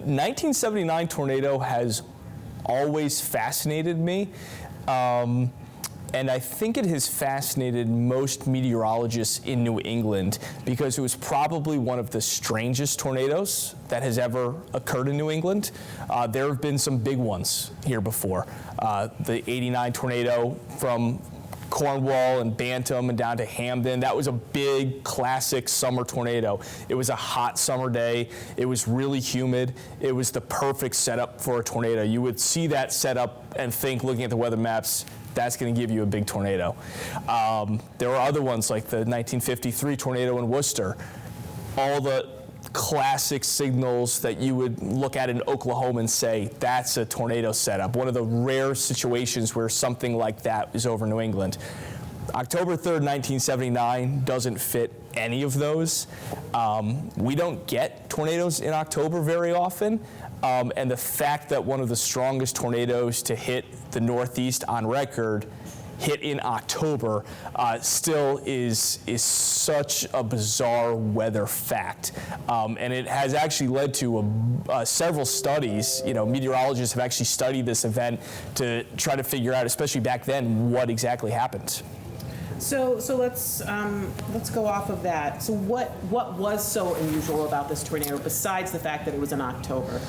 1979 tornado has always fascinated me. And I think it has fascinated most meteorologists in New England because it was probably one of the strangest tornadoes that has ever occurred in New England. There have been some big ones here before. The '89 tornado from Cornwall and Bantam and down to Hamden. That was a big classic summer tornado. It was a hot summer day. It was really humid. It was the perfect setup for a tornado. You would see that setup and think, looking at the weather maps, that's going to give you a big tornado. There were other ones like the 1953 tornado in Worcester. All the classic signals that you would look at in Oklahoma and say, that's a tornado setup. One of the rare situations where something like that is over New England. October 3rd, 1979 doesn't fit any of those. We don't get tornadoes in October very often. And the fact that one of the strongest tornadoes to hit the Northeast on record hit in October still is such a bizarre weather fact. And it has actually led to several studies. You know, meteorologists have actually studied this event to try to figure out, especially back then, what exactly happened. So let's go off of that. So what was so unusual about this tornado besides the fact that it was in October?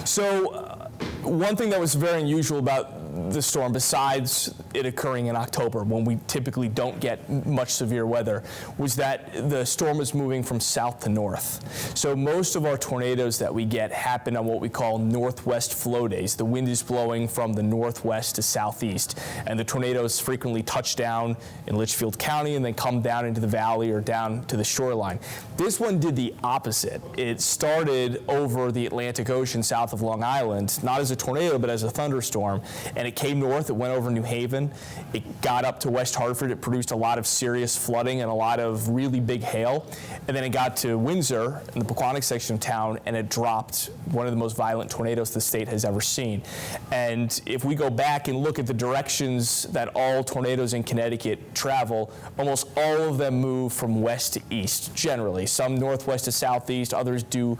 So one thing that was very unusual about the storm, besides it occurring in October when we typically don't get much severe weather, was that the storm was moving from south to north. So most of our tornadoes that we get happen on what we call northwest flow days. The wind is blowing from the northwest to southeast, and the tornadoes frequently touch down in Litchfield County and then come down into the valley or down to the shoreline. This one did the opposite. It started over the Atlantic Ocean south of Long Island, not as a tornado but as a thunderstorm, and it came north. It went over New Haven. It got up to West Hartford. It produced a lot of serious flooding and a lot of really big hail. And then it got to Windsor in the Pequannock section of town, and it dropped one of the most violent tornadoes the state has ever seen. And if we go back and look at the directions that all tornadoes in Connecticut travel, almost all of them move from west to east, generally. Some northwest to southeast, others do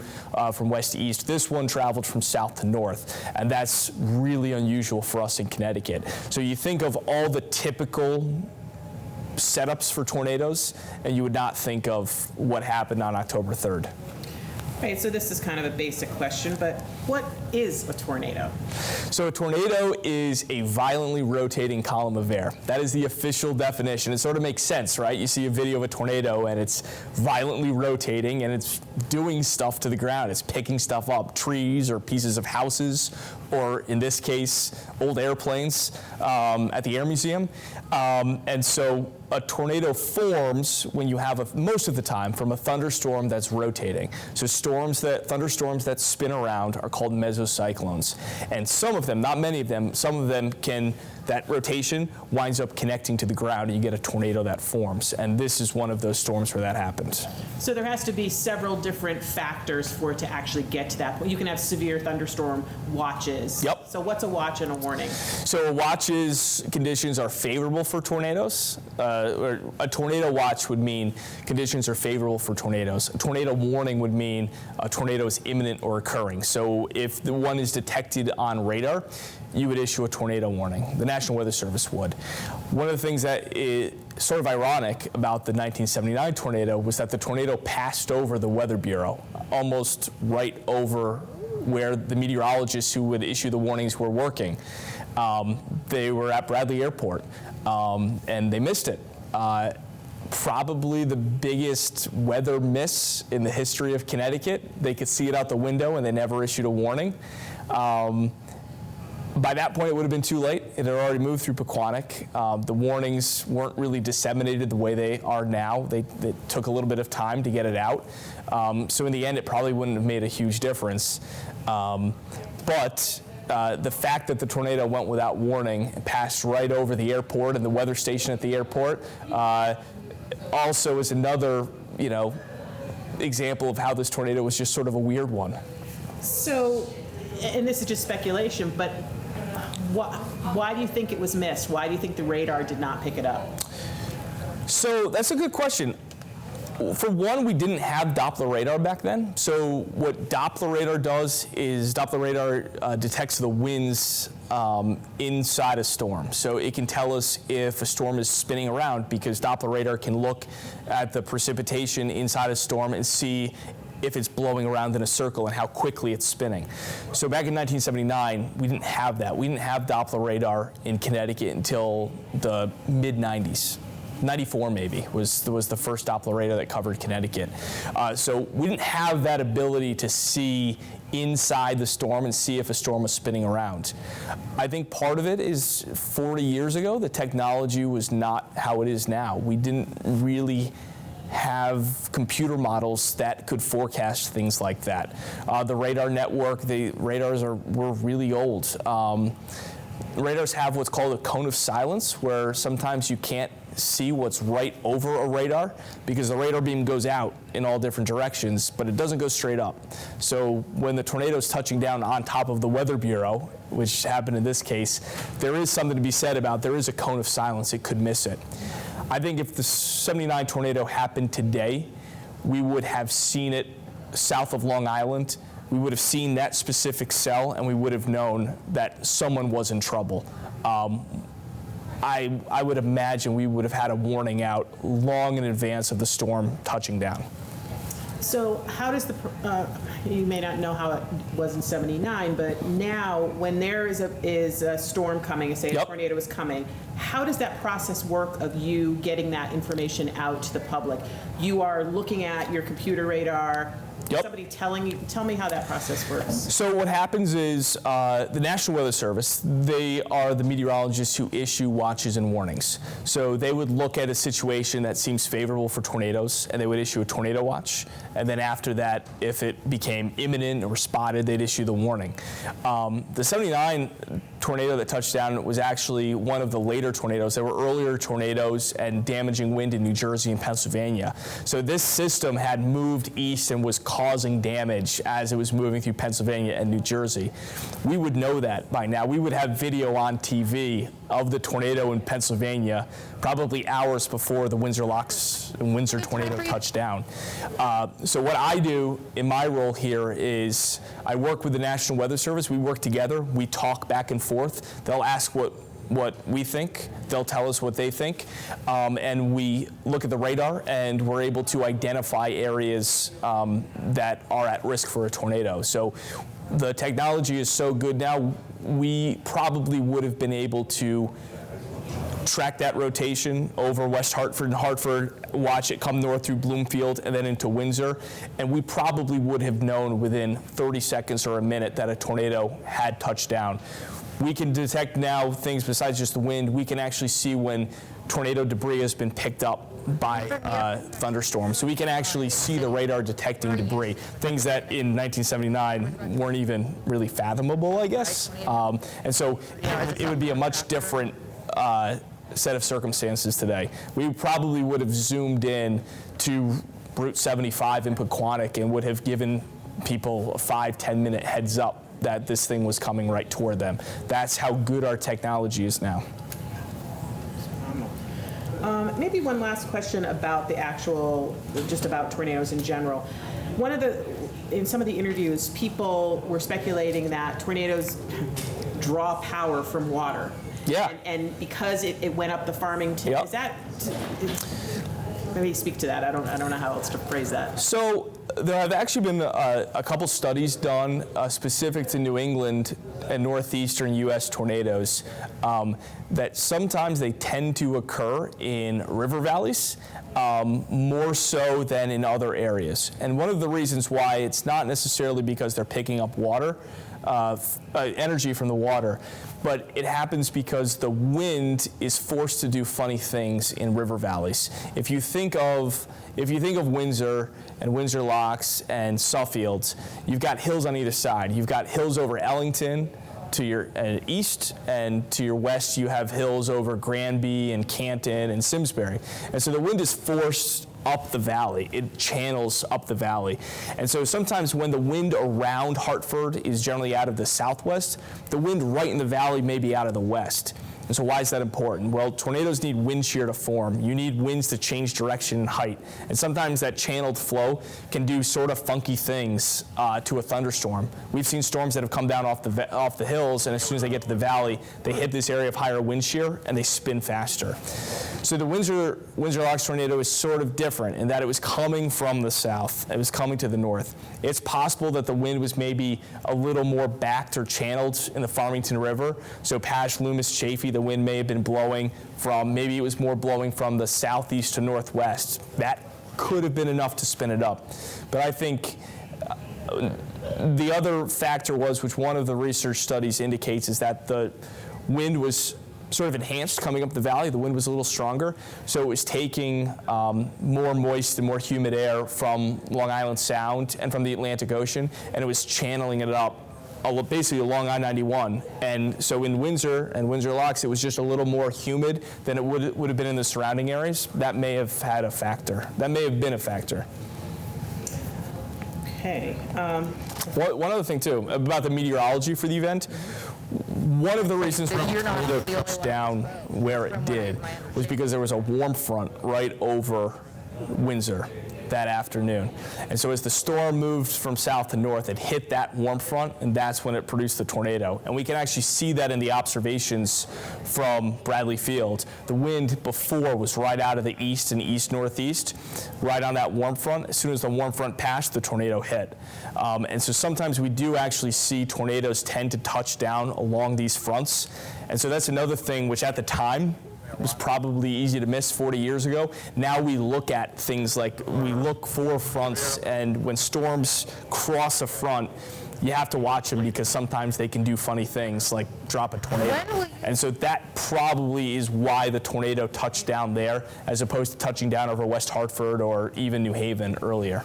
from west to east. This one traveled from south to north, and that's really unusual for us in Connecticut. So you think of all the typical setups for tornadoes, and you would not think of what happened on October 3rd. Right, so this is kind of a basic question, but what is a tornado? So a tornado is a violently rotating column of air. That is the official definition. It sort of makes sense, right? You see a video of a tornado and it's violently rotating and it's doing stuff to the ground. It's picking stuff up, trees or pieces of houses, or in this case, old airplanes at the Air Museum. And so a tornado forms when you have most of the time from a thunderstorm that's rotating. So thunderstorms that spin around are called mesocyclones. And some of them, not many of them, some of them that rotation winds up connecting to the ground and you get a tornado that forms. And this is one of those storms where that happens. So there has to be several different factors for it to actually get to that point. You can have severe thunderstorm watches. Yep. So what's a watch and a warning? So a watch's conditions are favorable for tornadoes. Or a tornado watch would mean conditions are favorable for tornadoes. A tornado warning would mean a tornado is imminent or occurring. So if the one is detected on radar, you would issue a tornado warning. The National Weather Service would. One of the things that is sort of ironic about the 1979 tornado was that the tornado passed over the Weather Bureau, almost right over where the meteorologists who would issue the warnings were working. They were at Bradley Airport, and they missed it. Probably the biggest weather miss in the history of Connecticut. They could see it out the window and they never issued a warning. By that point, it would have been too late. It had already moved through Pequannock. The warnings weren't really disseminated the way they are now. They took a little bit of time to get it out. So in the end, it probably wouldn't have made a huge difference. But the fact that the tornado went without warning and passed right over the airport and the weather station at the airport also is another, example of how this tornado was just sort of a weird one. So, and this is just speculation, but why do you think it was missed? Why do you think the radar did not pick it up? So that's a good question. For one, we didn't have Doppler radar back then. So what Doppler radar does is Doppler radar detects the winds inside a storm. So it can tell us if a storm is spinning around, because Doppler radar can look at the precipitation inside a storm and see if it's blowing around in a circle and how quickly it's spinning. So back in 1979, we didn't have that. We didn't have Doppler radar in Connecticut until the mid-90s. 94 maybe was the first Doppler radar that covered Connecticut. So we didn't have that ability to see inside the storm and see if a storm was spinning around. I think part of it is 40 years ago, the technology was not how it is now. We didn't really have computer models that could forecast things like that. The radar network, the radars were really old. Radars have what's called a cone of silence, where sometimes you can't see what's right over a radar because the radar beam goes out in all different directions, but it doesn't go straight up. So when the tornado's touching down on top of the Weather Bureau, which happened in this case, there is something to be said about there is a cone of silence. It could miss it. I think if the 79 tornado happened today, we would have seen it south of Long Island. We would have seen that specific cell, and we would have known that someone was in trouble. I would imagine we would have had a warning out long in advance of the storm touching down. So how does you may not know how it was in 79, but now when there is a storm coming, say a tornado is coming, how does that process work of you getting that information out to the public? You are looking at your computer radar, somebody telling you, tell me how that process works. So what happens is the National Weather Service, they are the meteorologists who issue watches and warnings. So they would look at a situation that seems favorable for tornadoes, and they would issue a tornado watch. And then after that, if it became imminent or spotted, they'd issue the warning. The 79 tornado that touched down was actually one of the later tornadoes. There were earlier tornadoes and damaging wind in New Jersey and Pennsylvania. So this system had moved east and was causing damage as it was moving through Pennsylvania and New Jersey. We would know that by now. We would have video on TV of the tornado in Pennsylvania probably hours before the Windsor Locks and Windsor tornado touched down. So what I do in my role here is I work with the National Weather Service. We work together. We talk back and forth. They'll ask what we think. They'll tell us what they think. And we look at the radar, and we're able to identify areas that are at risk for a tornado. So the technology is so good now, we probably would have been able to track that rotation over West Hartford and Hartford, watch it come north through Bloomfield and then into Windsor, and we probably would have known within 30 seconds or a minute that a tornado had touched down. We can detect now things besides just the wind. We can actually see when tornado debris has been picked up by thunderstorms. So we can actually see the radar detecting debris, things that in 1979 weren't even really fathomable, I guess. And so it would be a much different set of circumstances today. We probably would have zoomed in to Route 75 in Pequannock and would have given people a 5-10 minute heads up that this thing was coming right toward them. That's how good our technology is now. Maybe one last question about just about tornadoes in general. In some of the interviews, people were speculating that tornadoes draw power from water. Yeah. And because it went up the Farmington, is that? Maybe speak to that. I don't know how else to phrase that. So there have actually been a couple studies done specific to New England and northeastern U.S. tornadoes that sometimes they tend to occur in river valleys more so than in other areas. And one of the reasons why it's not necessarily because they're picking up water, energy from the water, but it happens because the wind is forced to do funny things in river valleys. If you think of Windsor and Windsor Locks and Suffield, you've got hills on either side. You've got hills over Ellington to your east, and to your west you have hills over Granby and Canton and Simsbury. And so the wind is forced up the valley. It channels up the valley. And so sometimes when the wind around Hartford is generally out of the southwest, the wind right in the valley may be out of the west. And so why is that important? Well, tornadoes need wind shear to form. You need winds to change direction and height. And sometimes that channeled flow can do sort of funky things to a thunderstorm. We've seen storms that have come down off the hills, and as soon as they get to the valley, they hit this area of higher wind shear and they spin faster. So the Windsor Locks tornado is sort of different in that it was coming from the south. It was coming to the north. It's possible that the wind was maybe a little more backed or channeled in the Farmington River. So Pash, Loomis, Chaffee, the wind may have been blowing from, maybe it was more blowing from the southeast to northwest. That could have been enough to spin it up. But I think the other factor was, which one of the research studies indicates, is that the wind was sort of enhanced coming up the valley. The wind was a little stronger, so it was taking more moist and more humid air from Long Island Sound and from the Atlantic Ocean, and it was channeling it up basically along I-91. And so in Windsor and Windsor Locks, it was just a little more humid than it would have been in the surrounding areas. That may have had a factor. That may have been a factor. Okay. One other thing too about the meteorology for the event. One of the reasons the tornado touched down where it did was because there was a warm front right over Windsor that afternoon. And so as the storm moved from south to north, it hit that warm front, and that's when it produced the tornado. And we can actually see that in the observations from Bradley Field. The wind before was right out of the east and east-northeast, right on that warm front. As soon as the warm front passed, the tornado hit. And so sometimes we do actually see tornadoes tend to touch down along these fronts. And so that's another thing which at the time was probably easy to miss 40 years ago. Now we look at things like, we look for fronts, and when storms cross a front, you have to watch them because sometimes they can do funny things like drop a tornado. And so that probably is why the tornado touched down there as opposed to touching down over West Hartford or even New Haven earlier.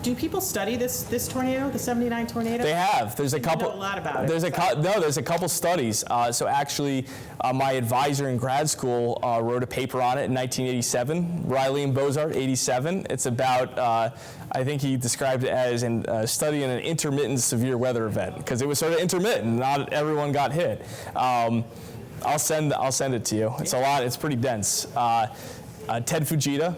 Do people study this tornado, the 79 tornado? They have. There's a couple. Know a lot about it. There's a couple studies. So actually, my advisor in grad school wrote a paper on it in 1987. Riley and Bozart, 87. It's about. I think he described it as a study in an intermittent severe weather event because it was sort of intermittent. Not everyone got hit. I'll send it to you. It's a lot. It's pretty dense. Ted Fujita,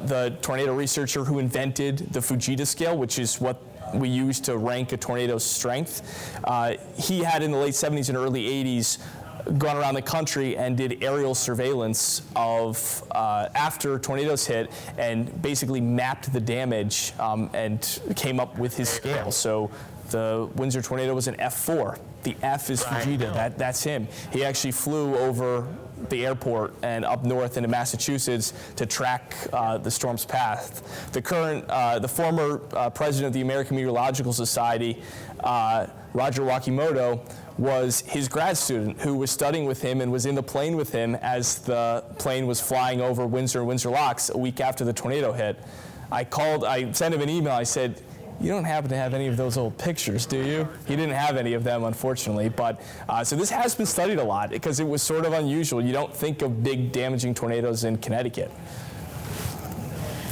the tornado researcher who invented the Fujita scale, which is what we use to rank a tornado's strength, he had in the late 70s and early 80s gone around the country and did aerial surveillance of after tornadoes hit and basically mapped the damage and came up with his scale. So the Windsor tornado was an F4. The F is Fujita. That's him. He actually flew over the airport and up north into Massachusetts to track the storm's path. The former president of the American Meteorological Society, Roger Wakimoto, was his grad student who was studying with him and was in the plane with him as the plane was flying over Windsor and Windsor Locks a week after the tornado hit. I sent him an email. I said, "You don't happen to have any of those old pictures, do you?" He didn't have any of them, unfortunately. But so this has been studied a lot because it was sort of unusual. You don't think of big damaging tornadoes in Connecticut.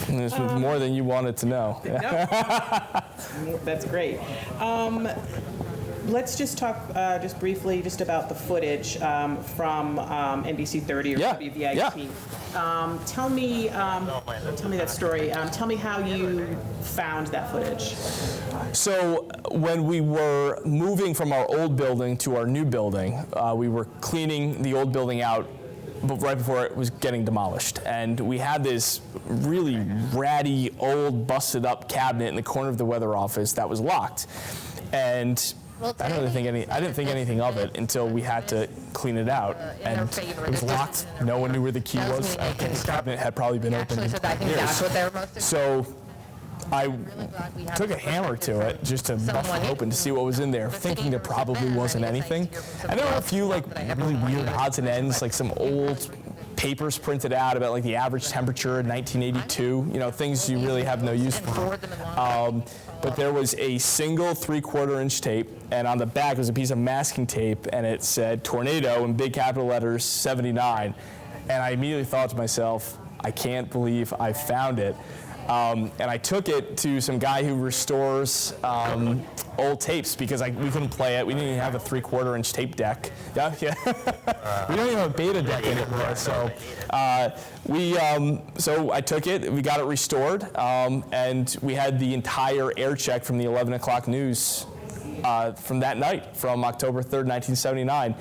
And there's more than you wanted to know. That's great. Let's just talk just briefly just about the footage from NBC 30 or WVIT. Yeah. Tell me that story. Tell me how you found that footage. So when we were moving from our old building to our new building, we were cleaning the old building out right before it was getting demolished. And we had this really ratty, old, busted up cabinet in the corner of the weather office that was locked. And I didn't think anything of it until we had to clean it out, and it was locked. No one knew where the key was. I think the cabinet had probably been open years. So I took a hammer to it just to bust it open to see what was in there, thinking there probably wasn't anything. And there were a few like really weird odds and ends, like some old papers printed out about like the average temperature in 1982, things you really have no use for. But there was a single 3/4 inch tape, and on the back was a piece of masking tape, and it said tornado in big capital letters 79. And I immediately thought to myself, I can't believe I found it. And I took it to some guy who restores old tapes because we couldn't play it. We didn't even have a 3/4-inch tape deck. Yeah. We don't even have a beta deck anymore. So so I took it. We got it restored, and we had the entire air check from the 11 o'clock news from that night, from October 3rd, 1979.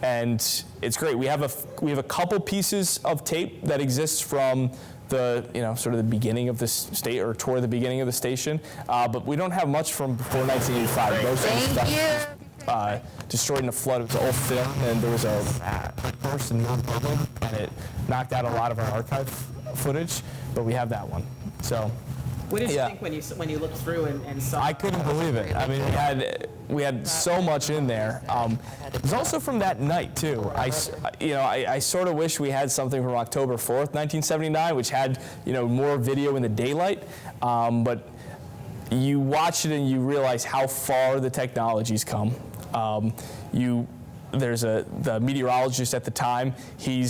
And it's great. We have a couple pieces of tape that exists from the sort of the beginning of the state, or toward the beginning of the station, but we don't have much from before 1985. Most of the stuff destroyed in a flood. It was old film, and there was a person and it knocked out a lot of our archive footage. But we have that one. So. What did you think when you looked through and saw? I couldn't believe it. I mean, we had so much in there. It was also from that night too. I sort of wish we had something from October 4th, 1979, which had more video in the daylight. But you watch it and you realize how far the technology's come. There's the meteorologist at the time. He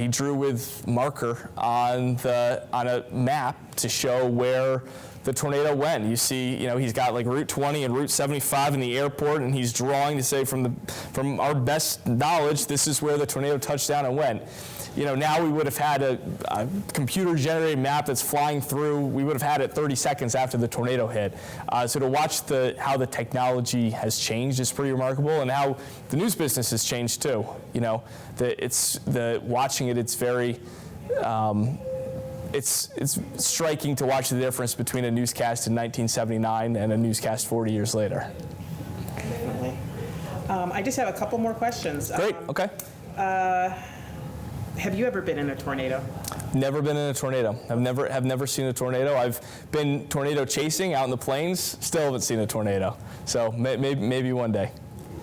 drew with marker on a map to show where the tornado went. You see, he's got like Route 20 and Route 75 in the airport, and he's drawing to say from our best knowledge, this is where the tornado touched down and went. Now we would have had a computer-generated map that's flying through. We would have had it 30 seconds after the tornado hit. So to watch how the technology has changed is pretty remarkable, and how the news business has changed too. Watching it, it's very. It's striking to watch the difference between a newscast in 1979 and a newscast 40 years later. Definitely. I just have a couple more questions. Great. Okay. Have you ever been in a tornado? Never been in a tornado. Have never seen a tornado. I've been tornado chasing out in the plains. Still haven't seen a tornado. So maybe one day.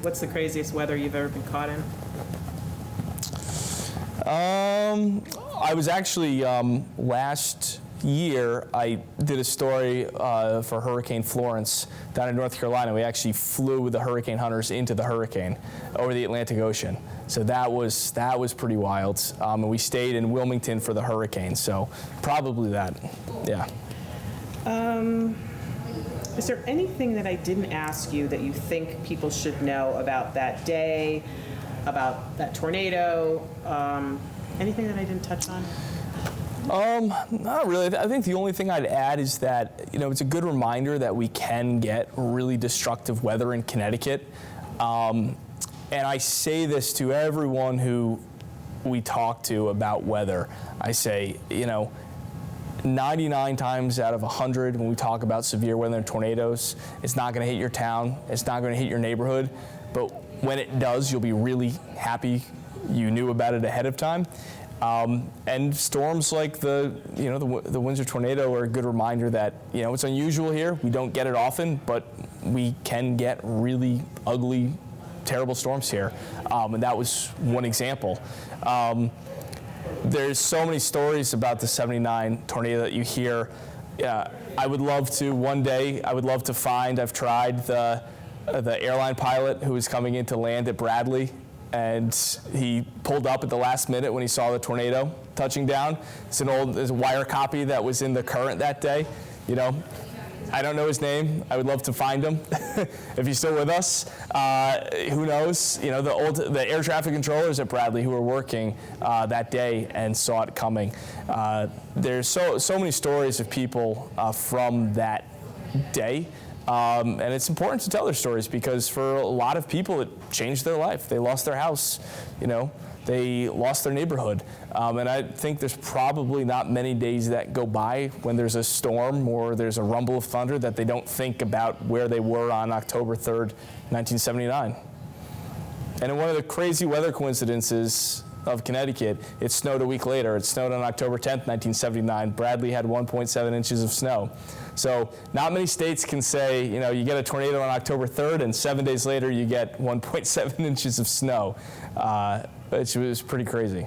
What's the craziest weather you've ever been caught in? I was actually last year. I did a story for Hurricane Florence down in North Carolina. We actually flew with the hurricane hunters into the hurricane over the Atlantic Ocean. So that was pretty wild. And we stayed in Wilmington for the hurricane. So probably that. Yeah. Is there anything that I didn't ask you that you think people should know about that day, about that tornado? Anything that I didn't touch on? Not really. I think the only thing I'd add is that, it's a good reminder that we can get really destructive weather in Connecticut. And I say this to everyone who we talk to about weather. I say, 99 times out of 100 when we talk about severe weather and tornadoes, it's not going to hit your town, it's not going to hit your neighborhood, but when it does, you'll be really happy you knew about it ahead of time. And storms like the Windsor tornado are a good reminder that, it's unusual here. We don't get it often, but we can get really ugly, terrible storms here. And that was one example. There's so many stories about the 79 tornado that you hear. I would love to find, I've tried the airline pilot who was coming in to land at Bradley, and he pulled up at the last minute when he saw the tornado touching down. There's a wire copy that was in the Current that day. I don't know his name. I would love to find him if he's still with us. Who knows? The air traffic controllers at Bradley who were working that day and saw it coming. There's so many stories of people from that day. And it's important to tell their stories because for a lot of people it changed their life. They lost their house, they lost their neighborhood. And I think there's probably not many days that go by when there's a storm or there's a rumble of thunder that they don't think about where they were on October 3rd, 1979. And in one of the crazy weather coincidences of Connecticut, it snowed a week later. It snowed on October 10th, 1979. Bradley had 1.7 inches of snow. So not many states can say, you get a tornado on October 3rd and 7 days later you get 1.7 inches of snow, which was pretty crazy.